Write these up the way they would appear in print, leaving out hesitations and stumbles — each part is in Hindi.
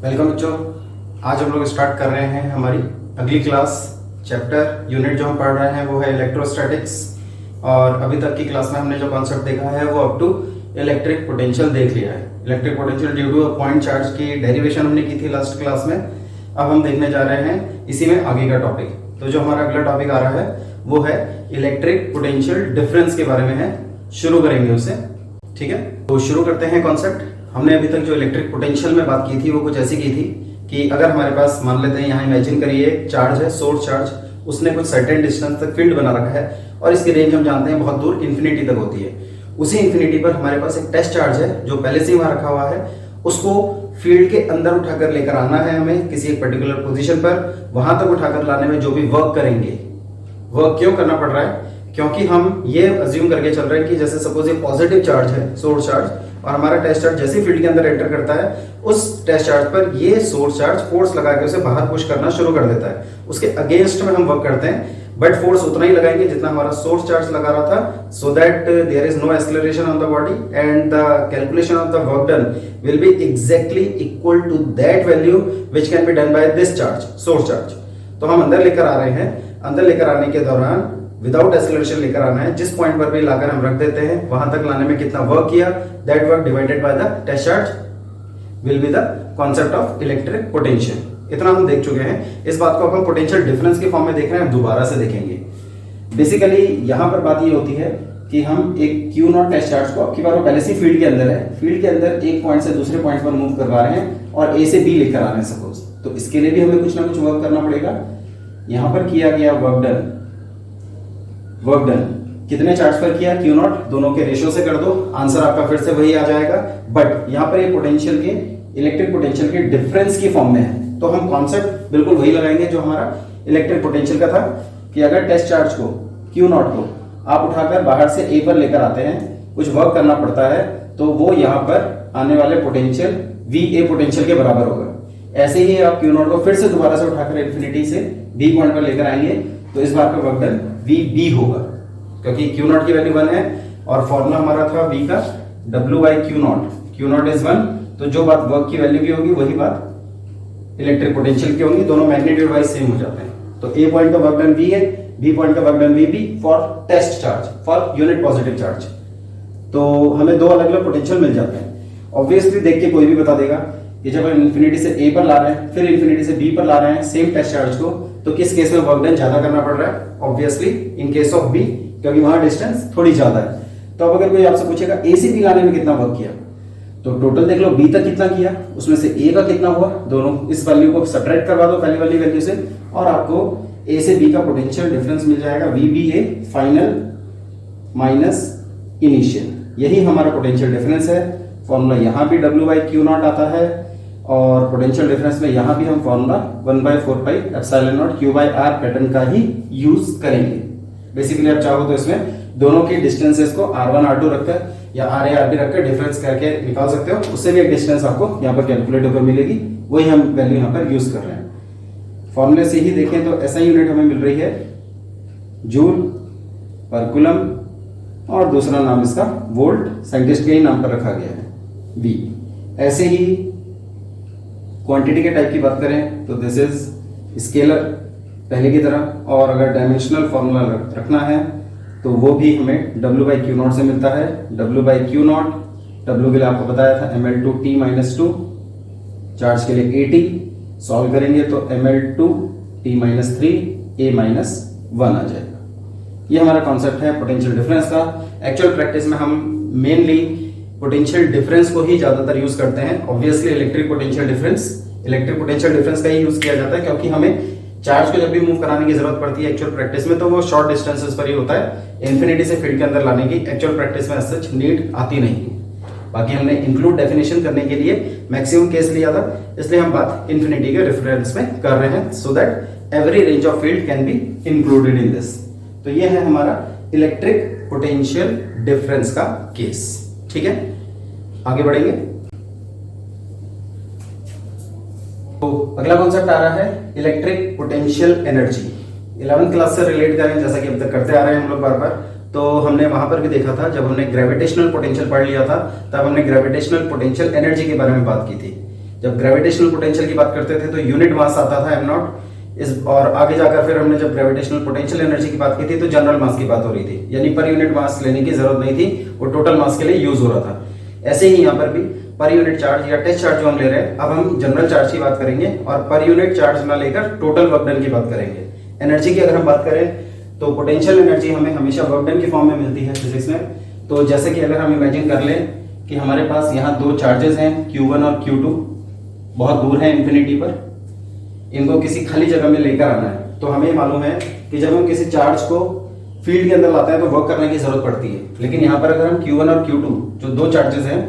वेलकम बच्चों। आज हम लोग स्टार्ट कर रहे हैं हमारी अगली क्लास। चैप्टर यूनिट जो हम पढ़ रहे हैं वो है इलेक्ट्रोस्टैटिक्स। और अभी तक की क्लास में हमने जो कॉन्सेप्ट देखा है वो अप टू इलेक्ट्रिक पोटेंशियल देख लिया है। Electric potential due two point charge की डेरिवेशन हमने की थी लास्ट क्लास में। अब हम देखने जा रहे हैं इसी में आगे का टॉपिक। तो जो हमारा अगला टॉपिक आ रहा है वो है इलेक्ट्रिक पोटेंशियल डिफरेंस के बारे में है। शुरू करेंगे उससे, ठीक है। तो शुरू करते हैं कॉन्सेप्ट। हमने अभी तक जो इलेक्ट्रिक पोटेंशियल में बात की थी वो कुछ ऐसी की थी कि अगर हमारे पास मान लेते हैं यहाँ इमेजिन करिए एक चार्ज है, सोर्स चार्ज, उसने कुछ सर्टेन डिस्टेंस तक फील्ड बना रखा है और इसकी रेंज हम जानते हैं बहुत दूर इन्फिनिटी तक होती है। उसी इन्फिनिटी पर हमारे पास एक टेस्ट चार्ज है जो पहले से ही वहां रखा हुआ है। उसको फील्ड के अंदर उठाकर लेकर आना है हमें किसी एक पर्टिकुलर पोजीशन पर। वहां तक उठाकर लाने में जो भी वर्क करेंगे, वर्क क्यों करना पड़ रहा है? क्योंकि हम ये अज्यूम करके चल रहे हैं कि जैसे सपोज ये पॉजिटिव चार्ज है, सोर्स चार्ज, और हमारा टेस्ट चार्ज जैसे फील्ड के अंदर एंटर करता है उस टेस्ट चार्ज पर ये सोर्स चार्ज फोर्स लगा के उसे बाहर पुश करना शुरू कर देता है। उसके अगेंस्ट में हम वर्क करते हैं बट फोर्स उतना ही लगाएंगे जितना हमारा सोर्स चार्ज लगा रहा था, so that there is no acceleration on the body and the calculation of the work done will be exactly equal to that value which can be done by this charge, source charge. तो हम अंदर लेकर आ रहे हैं। अंदर लेकर आने के दौरान विदाउट एक्सेलरेशन लेकर आना है। जिस पॉइंट पर भी लाकर हम रख देते हैं वहां तक लाने में कितना वर्क किया, that work divided by the test charge will be the concept of electric potential. इतना हम देख चुके हैं। इस बात को अब हम पोटेंशियल डिफरेंस के फॉर्म में देख रहे हैं, दोबारा से देखेंगे। बेसिकली यहां पर बात ये होती है कि हम एक क्यू नॉट टेस्ट चार्ज को, अब की बार वो पहले से फील्ड के अंदर है, फील्ड के अंदर एक पॉइंट से दूसरे पॉइंट पर मूव करवा रहे हैं और ए से बी लेकर आ रहे हैं सपोज। तो इसके लिए भी हमें कुछ ना कुछ वर्क करना पड़ेगा। यहां पर किया गया वर्क डन कितने चार्ज पर किया? क्यू नॉट, दोनों के रेशियो से कर दो, आंसर आपका फिर से वही आ जाएगा। बट यहां पर ये पोटेंशियल के, इलेक्ट्रिक पोटेंशियल के डिफरेंस की फॉर्म में है। तो हम कॉन्सेप्ट बिल्कुल वही लगाएंगे जो हमारा इलेक्ट्रिक पोटेंशियल का था कि अगर टेस्ट चार्ज को, क्यू नॉट को आप उठाकर बाहर से ए पर लेकर आते हैं, कुछ वर्क करना पड़ता है, तो वो यहां पर आने वाले पोटेंशियल वी ए पोटेंशियल के बराबर होगा। ऐसे ही आप क्यू नॉट को फिर से दोबारा से उठाकर इन्फिनिटी से बी पॉइंट पर लेकर आएंगे तो इस बार का वर्क डन वी बी होगा, क्योंकि क्यू नॉट की वैल्यू 1 है और फॉर्मूला हमारा था वी का W by Q not. Q not is 1, तो जो बात वर्क की वैल्यू की होगी वही बात इलेक्ट्रिक पोटेंशियल की होगी। दोनों मैग्नीट्यूड वाइज सेम हो जाते हैं। तो ए पॉइंट का वर्क डन वी है, बी पॉइंट का work done V B for test charge, for unit positive charge. तो हमें दो अलग अलग पोटेंशियल मिल जाते हैं। ऑब्वियसली देख के कोई भी बता देगा कि जब हम इन्फिनिटी से ए पर ला रहे हैं फिर इन्फिनिटी से बी पर ला रहे हैं सेम टेस्ट चार्ज को, तो किस केस में वर्क डन ज्यादा करना पड़ रहा है? Obviously in case of B, क्योंकि वहां डिस्टेंस थोड़ी ज्यादा है। तो अब अगर कोई आपसे पूछेगा ए से बी लाने में कितना वर्क किया, तो टोटल देख लो बी तक कितना किया, उसमें से ए का कितना हुआ, दोनों इस वैल्यू को सब्ट्रैक्ट करवा दो पहली वाली वैल्यू से और आपको ए से बी का पोटेंशियल डिफरेंस मिल जाएगा। V B A final minus initial, यही हमारा पोटेंशियल डिफरेंस है। फॉर्मूला यहां भी W बाई क्यू नॉट आता है और पोटेंशियल डिफरेंस में यहां भी हम formula 1/4 pi epsilon naught q by r pattern का ही यूज करेंगे। बेसिकली आप चाहो तो इसमें दोनों के डिस्टेंसेस को R1 R2 रखकर या RA RB रखकर डिफरेंस करके निकाल सकते हो। उससे भी एक डिस्टेंस आपको यहाँ पर कैलकुलेट होकर मिलेगी, वही हम वैल्यू यहाँ पर यूज कर रहे हैं। फॉर्मूले से ही देखें तो ऐसा यूनिट हमें मिल रही है जूल पर कूलम और दूसरा नाम इसका वोल्ट, साइंटिस्ट के ही नाम पर रखा गया है V। ऐसे ही क्वांटिटी के टाइप की बात करें तो दिस इज स्केलर पहले की तरह, और अगर डायमेंशनल फॉर्मूला रखना है तो वो भी हमें W बाई क्यू नॉट से मिलता है। W by Q not, W के लिए आपको बताया था ml2t-2, चार्ज के लिए AT, सॉल्व करेंगे तो ml2t-3 A-1 आ जाएगा। ये हमारा कॉन्सेप्ट है पोटेंशियल डिफरेंस का। एक्चुअल प्रैक्टिस में हम मेनली पोटेंशियल डिफरेंस को ही ज्यादातर यूज करते हैं। ऑब्वियसली इलेक्ट्रिक पोटेंशियल डिफरेंस का ही यूज किया जाता है, क्योंकि हमें चार्ज को जब भी मूव कराने की जरूरत पड़ती है एक्चुअल प्रैक्टिस में तो वो शॉर्ट डिस्टेंसेस पर ही होता है। इन्फिनिटी से फील्ड के अंदर लाने की एक्चुअल प्रैक्टिस में सच नीड आती नहीं है। बाकी हमने इंक्लूड डेफिनेशन करने के लिए मैक्सिमम केस लिया था, इसलिए हम बात इन्फिनिटी के रेफरेंस में कर रहे हैं, so that every range of field can be included in this. तो ये है हमारा इलेक्ट्रिक पोटेंशियल डिफरेंस का केस। ठीक है, आगे बढ़ेंगे। तो अगला कॉन्सेप्ट आ रहा है electric potential energy. 11th class से रिलेट करें जैसा कि अब तक करते आ रहे हैं हम लोग बार बार, तो हमने वहां पर भी देखा था जब हमने ग्रेविटेशनल पोटेंशियल पढ़ लिया था तब हमने ग्रेविटेशनल पोटेंशियल एनर्जी के बारे में बात की थी। जब ग्रेविटेशनल पोटेंशियल की बात करते थे तो यूनिट मास आता था m0 इस, और आगे जाकर फिर हमने जब ग्रेविटेशनल पोटेंशियल एनर्जी की बात की थी तो जनरल मास की बात हो रही थी, यानी पर यूनिट मास लेने की जरूरत नहीं थी, वो टोटल मास के लिए यूज हो रहा था। ऐसे ही यहाँ पर भी पर यूनिट चार्ज या टेस्ट चार्ज जो हम ले रहे हैं, अब हम जनरल चार्ज की बात करेंगे और पर यूनिट चार्ज ना लेकर टोटल वर्क डन की बात करेंगे। एनर्जी की अगर हम बात करें तो पोटेंशियल एनर्जी हमें हमेशा वर्क डन की फॉर्म में मिलती है फिजिक्स में। तो जैसे कि अगर हम इमेजिन कर लें कि हमारे पास यहाँ दो चार्जेस हैं Q1 और Q2, बहुत दूर है इंफिनिटी पर, इनको किसी खाली जगह में लेकर आना है। तो हमें मालूम है कि जब हम किसी चार्ज को फील्ड के अंदर लाते हैं तो वर्क करने की जरूरत पड़ती है, लेकिन यहाँ पर अगर हम Q1 और Q2 जो दो चार्जेस हैं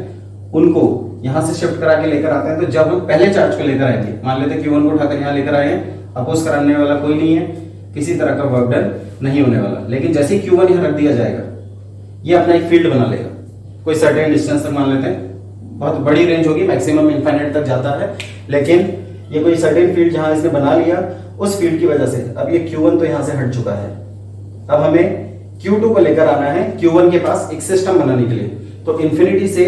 उनको यहाँ से शिफ्ट करा के लेकर आते हैं, तो जब हम पहले चार्ज को लेकर आएंगे, मान लेते हैं Q1 को उठाकर यहाँ लेकर आए हैं, अपोज कराने वाला कोई नहीं है, किसी तरह का वर्क डन नहीं होने वाला। लेकिन जैसे ही Q1 यहाँ रख दिया जाएगा, ये अपना एक फील्ड बना लेगा, कोई सर्टेन डिस्टेंस तक मान लेते हैं, बहुत बड़ी रेंज होगी, मैक्सिमम इनफाइनाइट तक जाता है, लेकिन ये कोई सर्टेन फील्ड जहां इसने बना लिया, उस फील्ड की वजह से अब ये Q1 तो यहां से हट चुका है। अब हमें Q2 को लेकर आना है Q1 के पास एक सिस्टम बनाने के लिए। तो इंफिनिटी से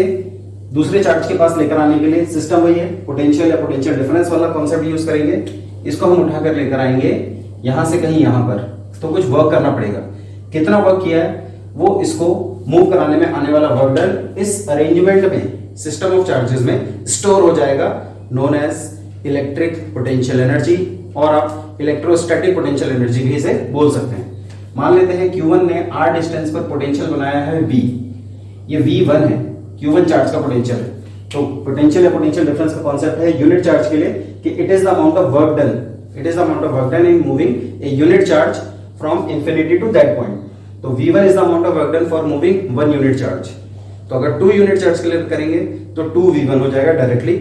दूसरे चार्ज के पास लेकर आने के लिए सिस्टम वही है, पोटेंशियल या पोटेंशियल डिफरेंस वाला कॉन्सेप्ट यूज करेंगे। इसको हम उठाकर लेकर आएंगे यहां से कहीं यहां पर, तो कुछ वर्क करना पड़ेगा। कितना वर्क किया है वो इसको मूव कराने में आने वाला वर्क डन इस अरेंजमेंट में, सिस्टम ऑफ चार्जेस में स्टोर हो जाएगा, known as electric potential energy, और आप इलेक्ट्रोस्टैटिक पोटेंशियल एनर्जी भी इसे बोल सकते हैं। मान लेते हैं Q1 ने r डिस्टेंस पर पोटेंशियल बनाया है V, ये V1 है, Q1 चार्ज का पोटेंशियल है। तो पोटेंशियल या पोटेंशियल डिफरेंस का कॉन्सेप्ट है यूनिट चार्ज के लिए कि it is the amount of work done, it is the amount of work done in moving a unit charge from infinity to that point. तो V1 is the amount of work done for moving 1 unit charge. तो अगर 2 यूनिट चार्ज के लिए करेंगे तो 2V1 हो जाएगा डायरेक्टली,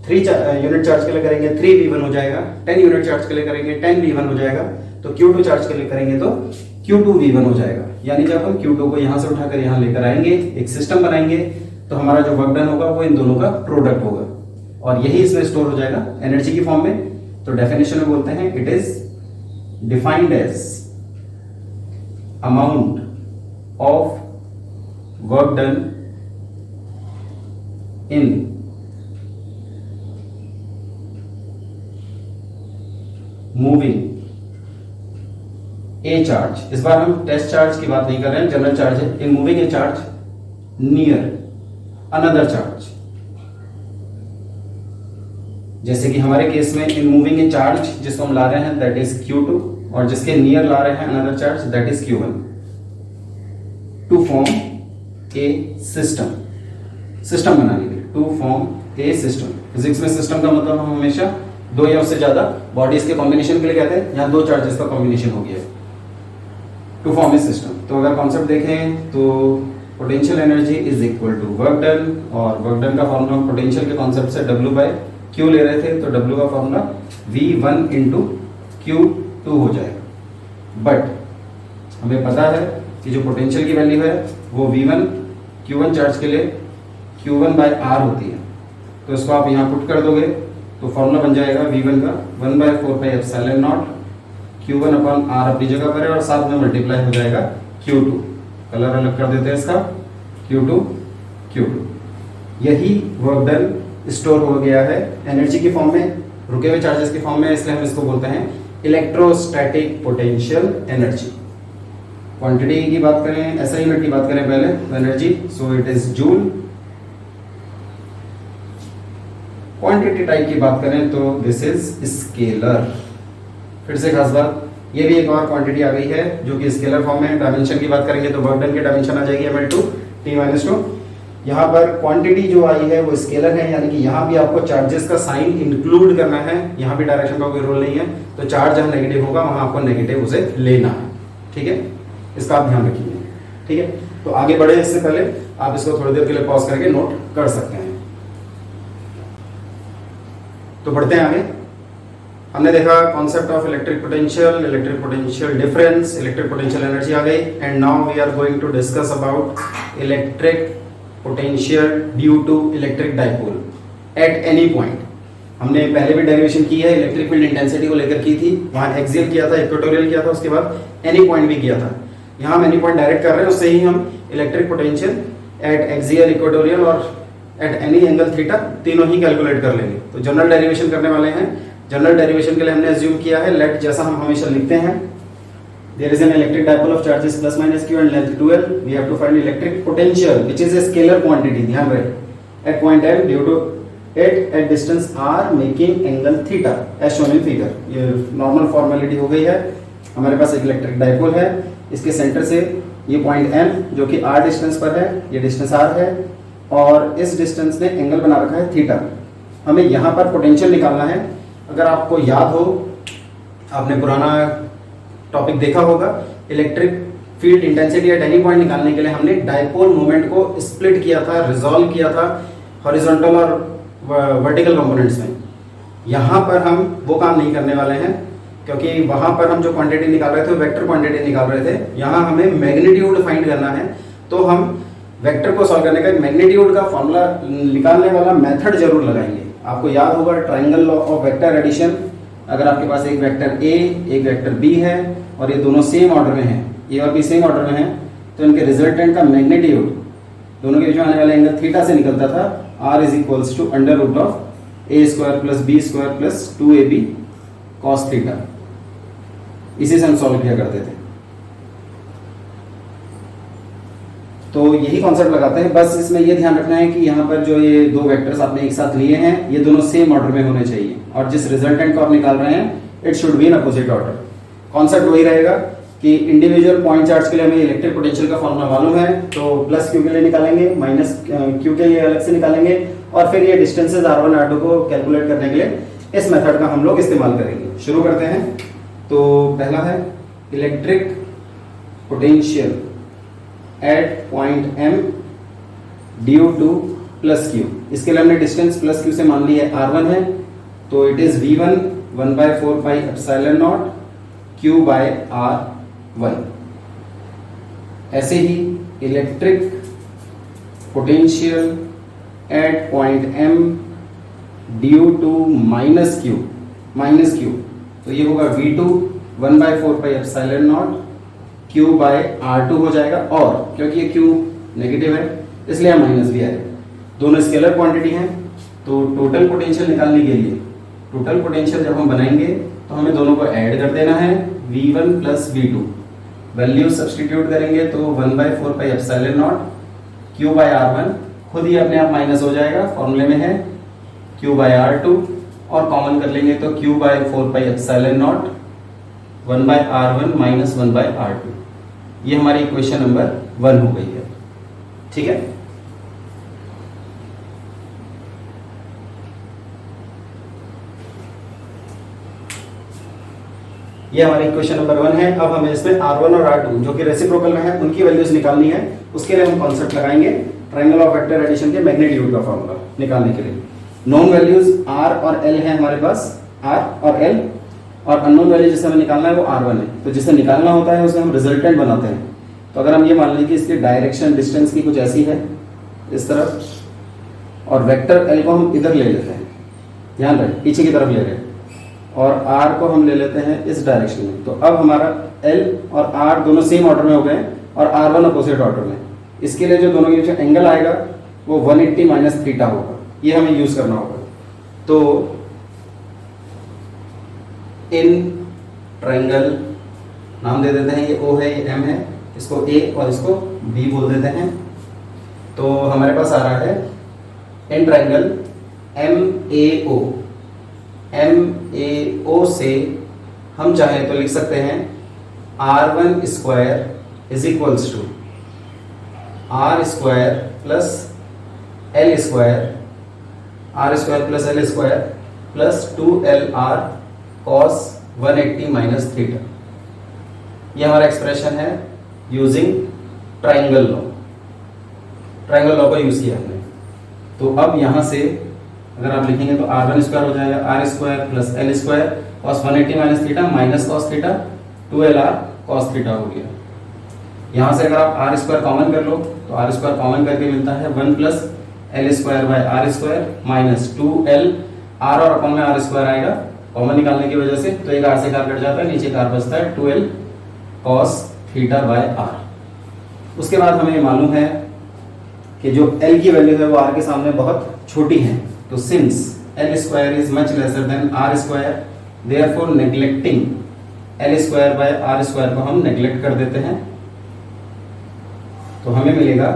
3 यूनिट चार्ज के लिए करेंगे 3V1 हो जाएगा, 10 यूनिट चार्ज के लिए करेंगे 10V1 हो जाएगा, तो Q2 चार्ज के लिए करेंगे तो Q2V1 हो जाएगा। यानी जब हम Q2 को यहां से उठाकर यहां लेकर आएंगे, एक सिस्टम बनाएंगे, तो हमारा जो वर्क डन होगा वो इन दोनों का प्रोडक्ट होगा, और यही इसमें स्टोर हो जाएगा एनर्जी की फॉर्म में। तो डेफिनेशन में बोलते हैं it is defined as amount of work done in moving a charge. इस बार हम टेस्ट चार्ज की बात नहीं कर रहे हैं, जनरल चार्ज है। इन moving a charge near another charge, जैसे कि हमारे केस में इन मूविंग ए चार्ज जिसको हम ला रहे हैं दैट इज Q2, और जिसके नियर ला रहे हैं another charge that is Q1, to form a system, system बनाने के लिए, to form a system. Physics में सिस्टम का मतलब हम हमेशा दो या उससे ज्यादा बॉडीज के कॉम्बिनेशन के लिए कहते हैं, यहाँ दो चार्जेस का कॉम्बिनेशन हो गया, टू फॉर्म ए सिस्टम। तो अगर कॉन्सेप्ट देखें तो potential energy is equal to work done, और वर्क डन का फॉर्मूला हम पोटेंशियल के कॉन्सेप्ट से W/Q ले रहे थे, तो W का फॉर्मूला V1 × Q2 हो जाएगा। बट हमें पता है कि जो पोटेंशियल की वैल्यू है वो V1 Q1 चार्ज के लिए Q1/R होती है, तो इसको आप यहाँ पुट कर दोगे तो फॉर्मूला बन जाएगा V1 का 1/4πε0 Q1/R अपनी जगह पर है, और साथ में मल्टीप्लाई हो जाएगा Q2, कलर अलग कर देते हैं इसका, Q2। यही वर्क डन स्टोर हो गया है एनर्जी की फॉर्म में, रुके हुए चार्जेस की फॉर्म में, इसलिए हम इसको बोलते हैं इलेक्ट्रोस्टैटिक पोटेंशियल एनर्जी। क्वांटिटी की बात करें, ऐसा यूनिट की बात करें पहले तो energy, so it is joule. Quantity type की बात करें तो दिस इज स्केलर। फिर से खास बात, ये भी एक और क्वांटिटी आ गई है जो कि स्केलर फॉर्म में। डायमेंशन की बात करेंगे तो वर्क डन की डायमेंशन आ जाएगी ml2 t-2। यहाँ पर क्वांटिटी जो आई है वो स्केलर है, यानी कि यहाँ भी आपको चार्जेस का साइन इंक्लूड करना है, यहाँ भी डायरेक्शन का कोई रोल नहीं है। तो चार्ज जहाँ नेगेटिव होगा वहां आपको नेगेटिव उसे लेना है, ठीक है, इसका आप ध्यान रखिए, ठीक है। तो आगे बढ़े इससे पहले आप इसको थोड़ी देर के लिए पॉज करके नोट कर सकते हैं। तो बढ़ते हैं आगे। हमने देखा concept of electric potential difference, electric potential energy आ गई, and now we are going to discuss about electric potential due to electric dipole at any point. हमने पहले भी डेरिवेशन की है, इलेक्ट्रिक फील्ड इंटेंसिटी को लेकर की थी, वहां एक्सियल किया था, इक्वेटोरियल किया था, उसके बाद एनी पॉइंट भी किया था। यहाँ हम एनी पॉइंट डायरेक्ट कर रहे हैं, उससे ही हम electric potential eight axial, equatorial और एट एनी एंगल थीटा, तीनों ही कैलकुलेट कर लेंगे। तो जनरल डेरिवेशन करने वाले हैं। जनरल डेरिवेशन के लिए हमने एज्यूम किया है लेट, जैसा हम हमेशा लिखते हैं, there is an electric dipole of charges plus minus q and length 2l, we have to find electric potential which is a scalar quantity, ध्यान रहे, at point m due to it at distance r making angle theta as shown in figure. ये नॉर्मल फॉर्मेलिटी हो गई है। हमारे पास एक इलेक्ट्रिक डायपोल है, इसके सेंटर से ये पॉइंट m जो कि r डिस्टेंस पर है, ये डिस्टेंस r है, और इस डिस्टेंस ने एंगल बना रखा है थीटा। हमें यहाँ पर पोटेंशियल निकालना है। अगर आपको याद हो, आपने पुराना टॉपिक देखा होगा, electric field intensity at any point निकालने के लिए हमने डायपोल मोमेंट को स्प्लिट किया था, रिजॉल्व किया था हॉरिजॉन्टल और वर्टिकल कंपोनेंट्स में। यहाँ पर हम वो काम नहीं करने वाले हैं, क्योंकि वहाँ पर हम जो क्वांटिटी निकाल रहे थे वेक्टर क्वांटिटी निकाल रहे थे। यहाँ हमें मैग्नीट्यूड फाइंड करना है, तो हम वेक्टर को सॉल्व करने का मैग्नीट्यूड का फॉर्मूला निकालने वाला मेथड जरूर लगाएंगे। आपको याद होगा triangle law of vector addition. अगर आपके पास एक वेक्टर a एक वेक्टर b है और ये दोनों सेम ऑर्डर में हैं, a और b सेम ऑर्डर में हैं, तो इनके रिजल्टेंट का मैग्नीट्यूड दोनों के बीच में आने वाला एंगल थीटा से निकलता था, r is equals to under root of a square plus b square plus 2ab cos theta. इसी से हम सॉल्व किया करते थे। तो यही कॉन्सेप्ट लगाते हैं। बस इसमें ये ध्यान रखना है कि यहाँ पर जो ये दो वेक्टर्स आपने एक साथ लिए हैं, ये दोनों सेम ऑर्डर में होने चाहिए, और जिस रिजल्टेंट को आप निकाल रहे हैं it should be in opposite order. Concept वही रहेगा कि इंडिविजुअल पॉइंट चार्ज के लिए हमें इलेक्ट्रिक पोटेंशियल का फॉर्मूला मालूम है, तो प्लस क्यू के लिए निकालेंगे, माइनस क्यू के लिए अलग से निकालेंगे, और फिर ये डिस्टेंसेज r1 r2 को कैलकुलेट करने के लिए इस मेथड का हम लोग इस्तेमाल करेंगे। शुरू करते हैं। तो पहला है electric potential at point m due two plus q। इसके लिए हमने डिस्टेंस प्लस q से मान ली है r1 है, तो it is v1 1/4 pi epsilon naught q by r1। ऐसे ही electric potential at point m due to minus q, तो ये होगा v2 1/4 pi epsilon naught q by r2 हो जाएगा, और क्योंकि ये q नेगेटिव है इसलिए माइनस भी आएगा। दोनों स्केलर क्वांटिटी हैं, तो टोटल पोटेंशियल निकालने के लिए टोटल पोटेंशियल जब हम बनाएंगे तो हमें दोनों को ऐड कर देना है, v1 plus v2। Value substitute करेंगे तो 1/4 pi epsilon naught q by r1 खुद ही अपने आप माइनस हो जाएगा, फॉर्मूले में है q बाय r2, और कॉमन कर लेंगे तो q by 4 pi epsilon naught 1/r1 minus 1/r2। ये हमारी इक्वेशन नंबर 1 हो गई है। ठीक है, ये हमारी इक्वेशन नंबर 1 है। अब हमें इसमें r1 और r2 जो कि रेसिप्रोकल में है उनकी वैल्यूज निकालनी है। उसके लिए हम कॉन्सेप्ट लगाएंगे ट्रायंगल ऑफ वेक्टर एडिशन के मैग्नीट्यूड का फॉर्मूला निकालने के लिए। नोन वैल्यूज r और l है हमारे पास, r और l, और अननोन वैल्यू जिसे हमें निकालना है वो r1 है। तो जिसे निकालना होता है उसे हम रिजल्टेंट बनाते हैं। तो अगर हम ये मान लें कि इसकी डायरेक्शन डिस्टेंस की कुछ ऐसी है इस तरफ, और वेक्टर l को हम इधर ले लेते हैं, ध्यान रखें पीछे की तरफ ले रहे हैं, और r को हम ले लेते हैं इस डायरेक्शन में। तो अब हमारा l और r दोनों सेम ऑर्डर में हो गए और r1 अपोजिट ऑर्डर में। इसके लिए जो दोनों के बीच एंगल आएगा वो 180 माइनस थीटा होगा, ये हमें यूज करना होगा। तो इन ट्रायंगल नाम दे देते हैं, ये O है ये M है, इसको A और इसको B बोल देते हैं। तो हमारे पास आ रहा है इन ट्रायंगल MAO से हम चाहें तो लिख सकते हैं r1 square is equals to r square plus l square, r square plus l square plus 2lr cos 180 minus theta. ये हमारा एक्सप्रेशन है using triangle law. Triangle law का यूज किया हमने। तो अब यहाँ से अगर आप लिखेंगे तो r1 स्क्वायर हो जाएगा r square plus l square cos 180 minus theta minus cos theta 2lr cos theta हो गया। यहाँ से अगर आप r स्क्वायर कॉमन कर लो तो r स्क्वायर कॉमन करके मिलता है 1 plus l square by r square minus 2l, r और अपन में r स्क्वायर आएगा कॉमन निकालने की वजह से, तो एक r से कार कट जाता है, नीचे कार बचता है 2l cos theta by r। उसके बाद हमें मालूम है कि जो L की वैल्यू है वो R के सामने बहुत छोटी है, तो since L square is much lesser than R square, therefore neglecting L square by R square को हम नेग्लेक्ट कर देते हैं, तो हमें मिलेगा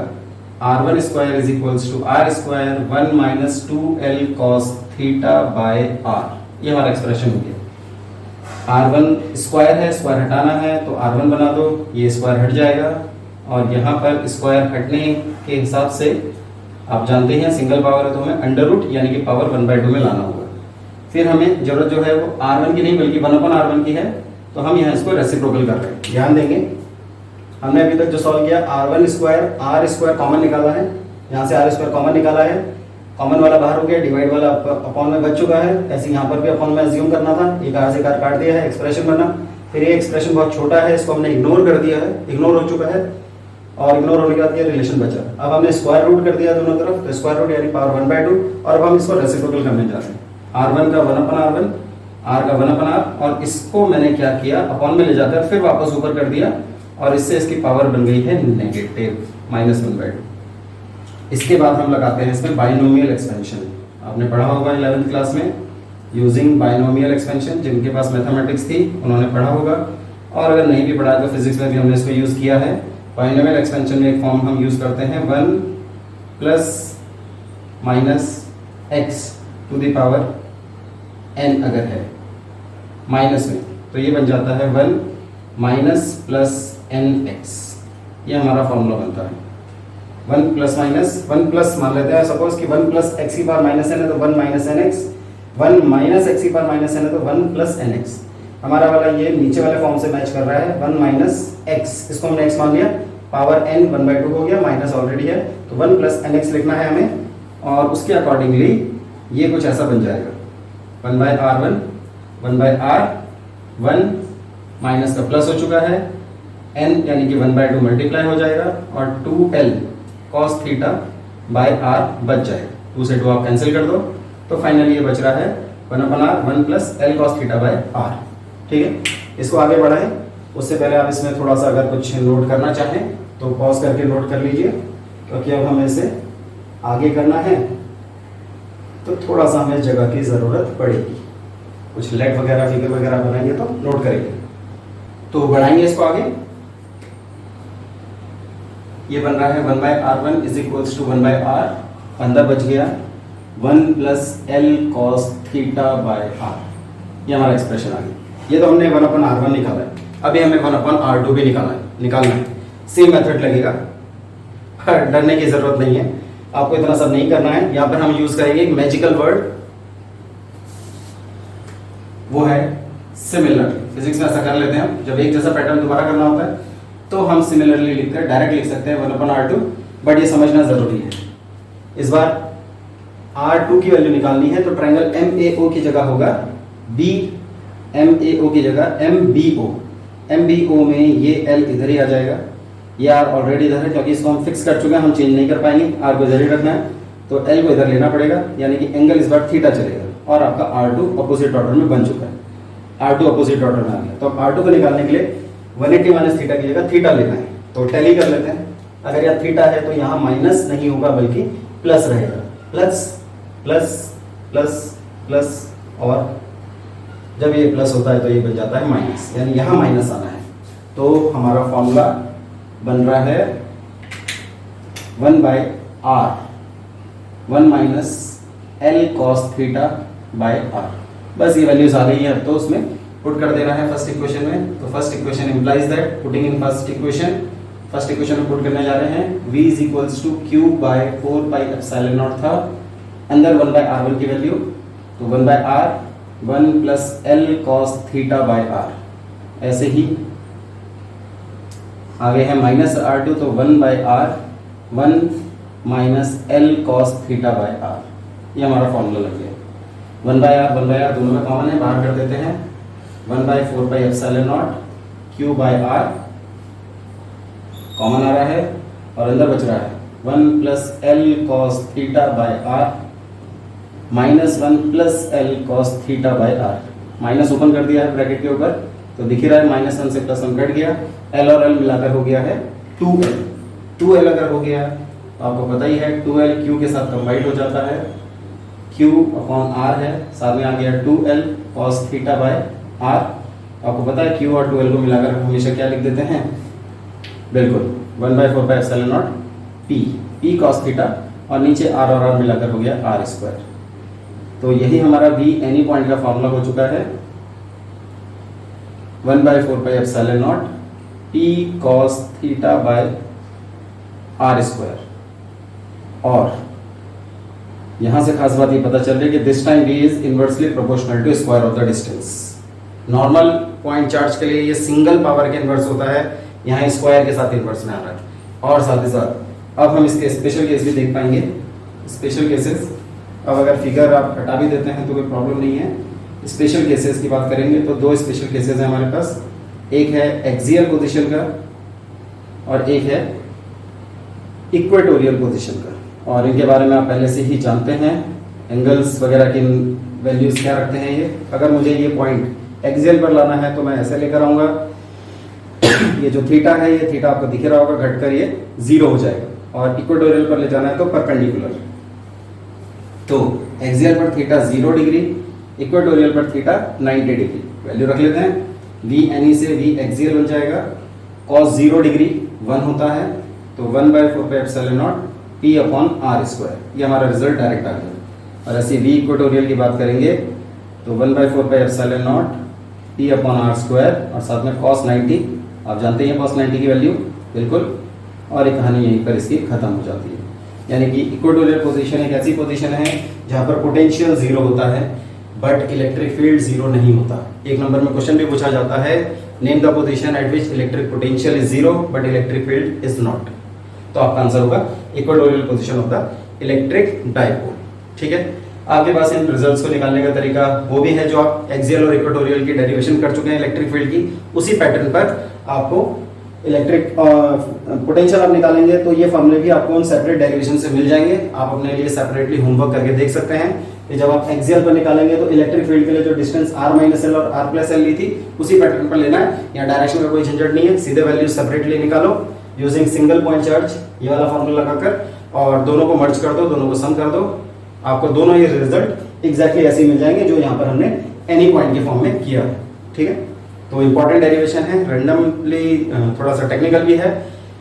R1 square is equals to R square 1 minus 2L cos theta by R। ये हमारा एक्सप्रेशन हो गया। R1 स्क्वायर है, स्क्वायर हटाना है तो R1 बना दो, ये स्क्वायर हट जाएगा और यहाँ पर स्क्वायर हटने के हिसाब से आप जानते हैं सिंगल पावर है तो हमें अंडर रूट यानी कि पावर 1/2 में लाना होगा। फिर हमें जरूरत जो है वो R1 की नहीं बल्कि 1/R1 की है, तो हम यहाँ इसको रेसिप्रोकल कर रहे हैं। ध्यान देंगे हमने अभी तक जो सॉल्व किया R1 square R square common निकाला है, यहाँ से R स्क्वायर कॉमन निकाला है, कॉमन वाला बाहर हो गया, डिवाइड वाला अपॉन में बच चुका है, ऐसे यहाँ पर भी अपॉन में अज्यूम करना था, एक R से कार काट दिया है, एक्सप्रेशन बना। फिर ये एक्सप्रेशन बहुत छोटा है, इसको हमने इग्नोर कर दिया है, इग्नोर हो चुका है और इग्नोर होने के बाद ये रिलेशन बचा। अब हमने स्क्वायर रूट कर दिया दोनों तरफ, तो स्क्वायर रूट यानी पावर 1/2 और अब हम इसको रेसिप्रोकल करने जा रहे हैं। R1 का 1/R1, R का 1/R और इसको मैंने क्या किया अपॉन में ले जाकर फिर वापस ऊपर कर दिया और इससे इसकी पावर बन गई है नेगेटिव -1/2। इसके बाद हम लगाते हैं इसमें बाइनोमियल एक्सपेंशन। आपने पढ़ा होगा 11th क्लास में यूजिंग बाइनोमियल एक्सपेंशन, जिनके पास मैथमेटिक्स थी उन्होंने पढ़ा होगा और अगर नहीं भी पढ़ा तो फिजिक्स में भी हमने इसको यूज़ किया है। बाइनोमियल एक्सपेंशन में एक फॉर्म हम यूज़ करते हैं 1 + -x to the power n अगर है माइनस में, तो ये बन जाता है 1 - +nx। ये हमारा फॉर्मूला बनता है 1 ± 1 प्लस मान लेते हैं सपोज कि 1 + x की पावर -n है तो 1 - nx, 1 - x की पावर -n है तो 1 + nx। हमारा वाला ये नीचे वाले फॉर्म से मैच कर रहा है 1 - x, इसको हमने x मान लिया, पावर n 1/2 हो गया, माइनस ऑलरेडी है तो 1 + nx लिखना है हमें और उसके अकॉर्डिंगली ये कुछ ऐसा बन जाएगा 1/R1 1/R 1 माइनस का प्लस हो चुका है, n यानी कि 1/2 मल्टीप्लाई हो जाएगा और 2L cos theta by R बच जाएगा। 2 से 2 आप कैंसिल कर दो तो फाइनली ये बच रहा है 1/R 1 + L cos theta by R। ठीक है, इसको आगे बढ़ाएं। उससे पहले आप इसमें थोड़ा सा अगर कुछ नोट करना चाहें तो पॉज करके नोट कर लीजिए, क्योंकि अब हमें इसे आगे करना है तो थोड़ा सा हमें जगह की ज़रूरत पड़ेगी। कुछ लेट वगैरह फिगर वगैरह बनाएंगे तो नोट करेंगे, तो बढ़ाएंगे इसको आगे। ये बन रहा है 1/R1 = 1/R, अंदर बच गया 1 + L cos theta by R। ये हमारा एक्सप्रेशन आ गया। ये तो हमने 1/R1 निकाला है, अभी हमें 1/R2 भी निकालना है। सेम मेथड लगेगा, डरने की जरूरत नहीं है, आपको इतना सब नहीं करना है। यहाँ पर हम यूज करेंगे एक मैजिकल वर्ड, वो है सिमिलर। फिजिक्स में ऐसा कर लेते हैं हम, जब एक जैसा पैटर्न दोबारा करना होता है तो हम सिमिलरली लिखते हैं, डायरेक्ट लिख सकते हैं 1/R2, बट ये समझना जरूरी है। इस बार R2 की वैल्यू निकालनी है तो ट्रायंगल MAO की जगह होगा BMAO की जगह MBO। MBO में ये L इधर ही आ जाएगा, ये R ऑलरेडी इधर है क्योंकि इसको हम फिक्स कर चुके हैं, हम चेंज नहीं कर पाएंगे, R को इधर ही रखना है तो L को इधर लेना पड़ेगा, यानी कि एंगल इस बार थीटा चलेगा और आपका R2 अपोजिट ऑर्डर में बन चुका है। R2 अपोजिट ऑर्डर में आ गया, तो R2 को निकालने के लिए 180 - थीटा की जगह थीटा लेना है, तो टैली कर लेते हैं। अगर यहाँ थीटा है तो यहाँ माइनस नहीं होगा बल्कि प्लस रहेगा, प्लस प्लस प्लस प्लस, और जब ये प्लस होता है तो ये बन जाता है माइनस, यानी यहाँ माइनस आना है। तो हमारा फॉर्मूला बन रहा है 1/R 1 - L cos theta by R। बस ये वैल्यूज आ गई है, अब तो उसमें पुट कर देना है फर्स्ट इक्वेशन में। तो first equation implies that putting in first equation में पुट करने जा रहे हैं v = Q/4πε0 था, अंदर 1/R1 की वैल्यू, तो 1/R 1 + L cos theta by R। ऐसे ही आगे है -R2 तो 1/R 1 - L cos theta by R। ये हमारा फॉर्मूला लग गया। 1/R दोनों में कॉमन है, बाहर कर देते हैं 1/4πε0 Q/R कॉमन आ रहा है और अंदर बच रहा है 1 + L cos theta by R -1 + L cos theta by R। Minus open कर दिया है ब्रैकेट के ऊपर तो दिख ही रहा है -1 से +1 कट गया, L और L मिलाकर हो गया है 2L। 2L अगर हो गया तो आपको पता ही है 2l q के साथ कंबाइंड हो जाता है, q अपॉन r है, साथ में आ गया 2l cos theta by r। आपको पता है q और 2l को मिलाकर हम हमेशा क्या लिख देते हैं, बिल्कुल 1/4 p cos थीटा, और नीचे r और r मिलाकर हो गया r स्क्वायर। तो यही हमारा v एनी पॉइंट का फॉर्मूला हो चुका है, 1/4 p cos theta by r square. और यहां से खास बात ये पता चल रही है कि this time v is inversely proportional to square of the distance. Normal point charge के लिए ये सिंगल पावर के इनवर्स होता है, यहाँ स्क्वायर के साथ इनवर्स में आ रहा है। और साथ ही साथ अब हम इसके स्पेशल केस भी देख पाएंगे, स्पेशल केसेस। अब अगर फिगर आप हटा भी देते हैं तो कोई प्रॉब्लम नहीं है। स्पेशल केसेस की बात करेंगे तो दो स्पेशल केसेस हैं हमारे पास, एक है एक्सियल पोजीशन का और एक है इक्वेटोरियल पोजीशन का, और इनके बारे में आप पहले से ही जानते हैं। एंगल्स वगैरह की वैल्यूज क्या रखते हैं ये। अगर मुझे ये पॉइंट एक्सियल पर लाना है तो मैं ऐसे लेकर आऊंगा, ये जो थीटा है ये थीटा आपको दिख रहा होगा, घटकर ये 0 हो जाएगा। और इक्वेटोरियल पर ले जाना है तो परपेंडिकुलर। तो एक्सियल पर थीटा 0 डिग्री, इक्वेटोरियल पर थीटा 90 डिग्री। वैल्यू रख लेते हैं, v एनी से v एक्सियल बन जाएगा, cos 0 डिग्री 1 होता है, तो 1/4 p अपॉन r स्क्वायर। ये हमारा रिजल्ट डायरेक्ट आ गया। और ऐसे v इक्वेटोरियल की बात करेंगे तो 1/4 p अपॉन r स्क्वायर, और साथ में cos 90, आप जानते हैं cos 90 की वैल्यू, बिल्कुल। और एक कहानी यहीं पर इसकी खत्म हो जाती है। यानी कि इक्वेटोरियल पोजीशन एक ऐसी पोजीशन है जहां पर पोटेंशियल 0 होता है बट इलेक्ट्रिक फील्ड 0 नहीं होता। एक नंबर में क्वेश्चन भी पूछा जाता है, name the position eight which electric potential is 0 but electric field is not. तो आपका आंसर होगा equatorial position of the electric dipole. ठीक है, आपके पास इन रिजल्ट्स को निकालने का तरीका वो भी है जो आप एक्सियल और इक्वेटोरियल की डेरिवेशन कर चुके हैं इलेक्ट्रिक फील्ड की, उसी पैटर्न पर आपको इलेक्ट्रिक पोटेंशियल आप निकालेंगे। तो ये फॉर्मूले भी आपको उन सेपरेट डेरिवेशन से मिल जाएंगे। आप अपने लिए सेपरेटली होमवर्क करके देख सकते हैं कि जब आप एक्सियल पर निकालेंगे तो इलेक्ट्रिक फील्ड के लिए जो डिस्टेंस r-l और r+l ली थी उसी पैटर्न पर लेना है। यहाँ डायरेक्शन का कोई झंझट नहीं है, सीधे वैल्यू सेपरेटली निकालो यूजिंग सिंगल पॉइंट चार्ज, ये वाला फॉर्मूला लगाकर, और दोनों को मर्ज कर दो, दोनों को सम कर दो। आपको दोनों ये रिजल्ट एग्जैक्टली ऐसे मिल जाएंगे जो यहाँ पर हमने एनी पॉइंट के फॉर्म में किया है। ठीक है, तो इंपॉर्टेंट डेरिवेशन है, रैंडमली थोड़ा सा टेक्निकल भी है,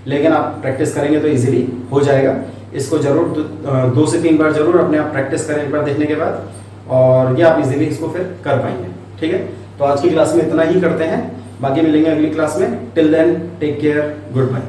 लेकिन आप प्रैक्टिस करेंगे तो इजीली हो जाएगा। इसको जरूर 2 से 3 बार जरूर अपने आप प्रैक्टिस करें एक बार देखने के बाद, और ये आप इजीली इसको फिर कर पाएंगे। ठीक है, तो आज की क्लास में इतना ही करते हैं, बाकी मिलेंगे अगली क्लास में। Till then take care, good bye.